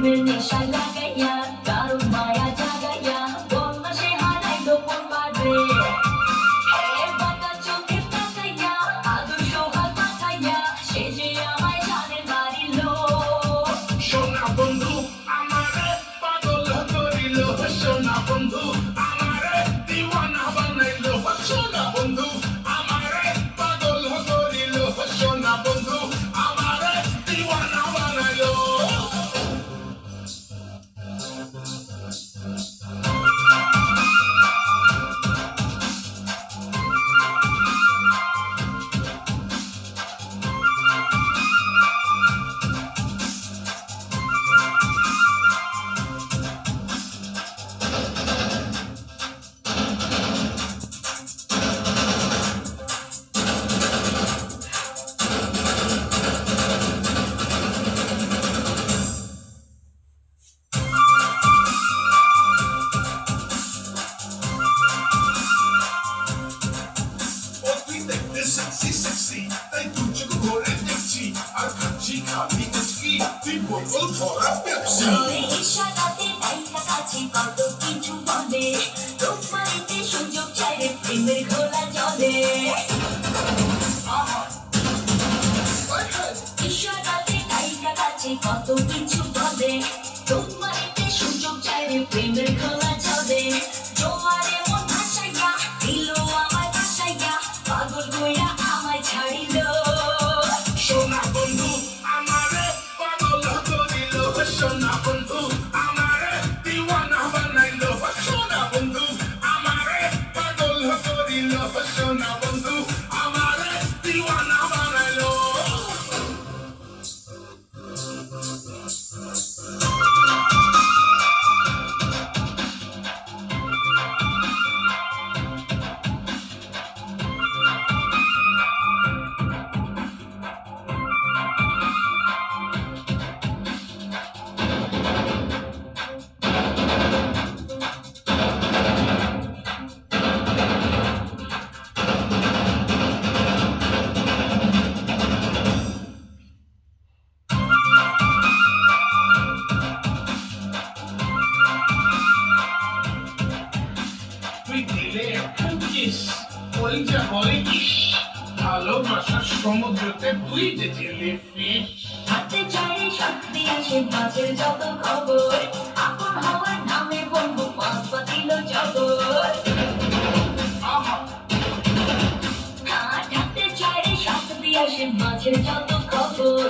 প্রেমের নেশা লাগাইয়া কারণ মায়া জাগাইয়া বন্যা সে হারাইলো মন মারে বাঁকা চোখে তাকাইয়া আদর্শ হাত পাকাইয়া সে যে আমায় জানে মারিল সোনা বন্ধু আমারে পাগল করিল সোনা বন্ধু আমারে দিওয়ানা বানাইল সোনা বন্ধু আমারে পাগল করিল সোনা বন্ধু আমারে দিওয়ানা বানাইল Sexy, sexy, তাই দুচোখ ভরে দেখছি আর খাচ্ছি খালি কুচকি তুই বোতল ভরা পেপসি ইশারাতে নাইকা কাছে কত কিছু বলে রূপমারিতে সুযোগ চাইলে প্রেমের ঘোলা জলে ইশারাতে নাইকা কাছে কত কিছু বলে রূপমারিতে সুযোগ চাইলে প্রেমের ঘোলা জলে জোয়ারে মন ভাসাইয়া দিল আমায় ভাসাইয়া পাগল হইয়া আমায় ছাড়িল সোনা বন্ধু আমারে পাগল করিল সোনা বন্ধু আমারে দিওয়ানা বানাইল সোনা বন্ধু আমারে পাগল করিল সোনা বন্ধু আমারে দিওয়ানা বানাইল তুই দিলে একটু কিস ওই যা বলে কিস ভালোবাসার সমুদ্রতে তুই যে জেলে ফিস হাতে চাইলে শক্তি আসে মাঝের যত খবর আপন হওয়ার নামে বন্ধু পাঁচ পাতিল জগৎ হাতে চাইলে শক্তি আসে মাঝের যত খবর